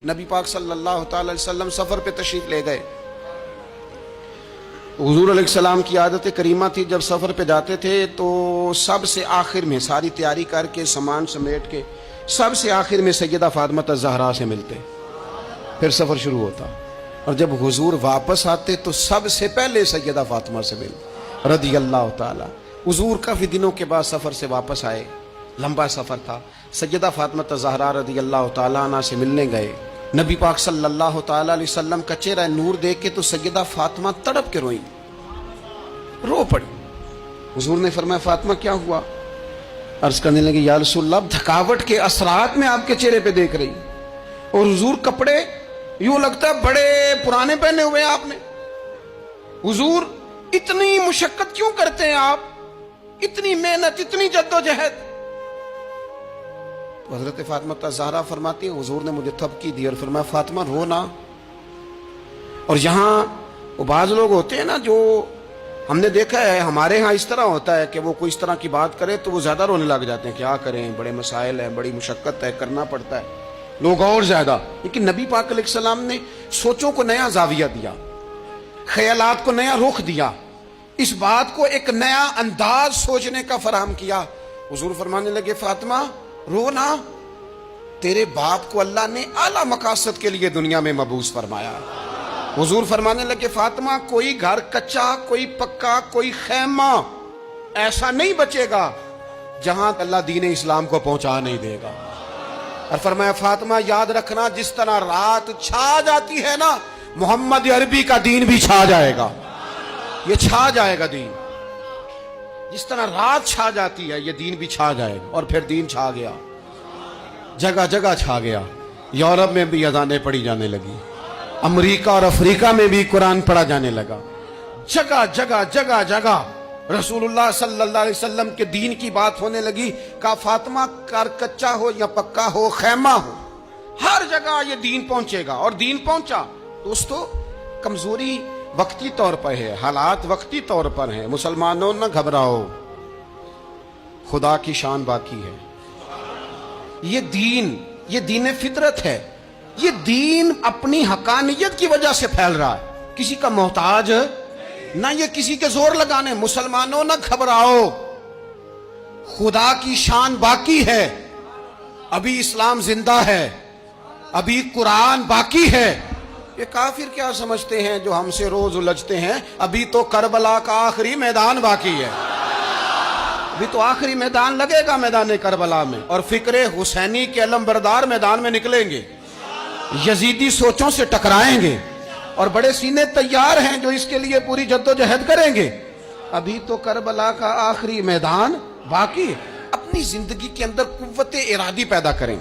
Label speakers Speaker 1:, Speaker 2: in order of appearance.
Speaker 1: نبی پاک صلی اللہ تعالی علیہ وسلم سفر پہ تشریف لے گئے۔ حضور علیہ السلام کی عادت کریمہ تھی، جب سفر پہ جاتے تھے تو سب سے آخر میں ساری تیاری کر کے سامان سمیٹ کے سب سے آخر میں سیدہ فاطمہ الزہرا سے ملتے، پھر سفر شروع ہوتا، اور جب حضور واپس آتے تو سب سے پہلے سیدہ فاطمہ سے ملتے رضی اللہ تعالی۔ حضور کافی دنوں کے بعد سفر سے واپس آئے، لمبا سفر تھا، سیدہ فاطمہ الزہرا رضی اللہ تعالیٰ عنہ سے ملنے گئے۔ نبی پاک صلی اللہ تعالیٰ علیہ وسلم کا چہرہ نور دیکھ کے تو سیدہ فاطمہ تڑپ کے روئیں، رو پڑی۔ حضور نے فرمایا فاطمہ کیا ہوا؟ عرض کرنے لگے یا رسول اللہ، تھکاوٹ کے اثرات میں آپ کے چہرے پہ دیکھ رہی، اور حضور کپڑے یوں لگتا ہے بڑے پرانے پہنے ہوئے ہیں آپ نے۔ حضور اتنی مشقت کیوں کرتے ہیں آپ، اتنی محنت، اتنی جدوجہد؟ تو حضرت فاطمہ الزہرا فرماتی ہیں حضور نے مجھے تھپکی دی اور فرمایا فاطمہ رو نہ۔ اور یہاں وہ بعض لوگ ہوتے ہیں نا، جو ہم نے دیکھا ہے ہمارے ہاں اس طرح ہوتا ہے کہ وہ کوئی اس طرح کی بات کرے تو وہ زیادہ رونے لگ جاتے ہیں، کیا کریں، بڑے مسائل ہیں، بڑی مشقت ہے، کرنا پڑتا ہے، لوگ اور زیادہ۔ لیکن نبی پاک علیہ السلام نے سوچوں کو نیا زاویہ دیا، خیالات کو نیا رخ دیا، اس بات کو ایک نیا انداز سوچنے کا فراہم کیا۔ حضور فرمانے لگے فاطمہ رو نہ، تیرے باپ کو اللہ نے اعلیٰ مقاصد کے لیے دنیا میں مبعوث فرمایا۔ حضور فرمانے لگے فاطمہ کوئی گھر کچا، کوئی پکا، کوئی خیمہ ایسا نہیں بچے گا جہاں اللہ دین اسلام کو پہنچا نہیں دے گا۔ اور فرمایا فاطمہ یاد رکھنا، جس طرح رات چھا جاتی ہے نا، محمد عربی کا دین بھی چھا جائے گا، یہ چھا جائے گا دین، جس طرح رات چھا جاتی ہے یہ دین بھی چھا جائے گا۔ اور پھر دین چھا گیا، جگہ جگہ چھا گیا، یورپ میں بھی اذانیں پڑھی جانے لگی، امریکہ اور افریقہ میں بھی قرآن پڑھا جانے لگا، جگہ جگہ جگہ جگہ رسول اللہ صلی اللہ علیہ وسلم کے دین کی بات ہونے لگی۔ کہا فاطمہ کار کچا ہو یا پکا ہو، خیمہ ہو، ہر جگہ یہ دین پہنچے گا، اور دین پہنچا۔ دوستو کمزوری وقتی طور پر ہے، حالات وقتی طور پر ہیں، مسلمانوں نہ گھبراؤ، خدا کی شان باقی ہے۔ یہ دین فطرت ہے، یہ دین اپنی حقانیت کی وجہ سے پھیل رہا ہے، کسی کا محتاج نہ یہ کسی کے زور لگانے۔ مسلمانوں نہ گھبراؤ، خدا کی شان باقی ہے، ابھی اسلام زندہ ہے، ابھی قرآن باقی ہے۔ یہ کافر کیا سمجھتے ہیں جو ہم سے روز الجھتے ہیں، ابھی تو کربلا کا آخری میدان باقی ہے، ابھی تو آخری میدان لگے گا میدان کربلا میں، اور فکر حسینی کے علم بردار میدان میں نکلیں گے، یزیدی سوچوں سے ٹکرائیں گے، اور بڑے سینے تیار ہیں جو اس کے لیے پوری جدوجہد کریں گے۔ ابھی تو کربلا کا آخری میدان باقی ہے۔ اپنی زندگی کے اندر قوت ارادی پیدا کریں۔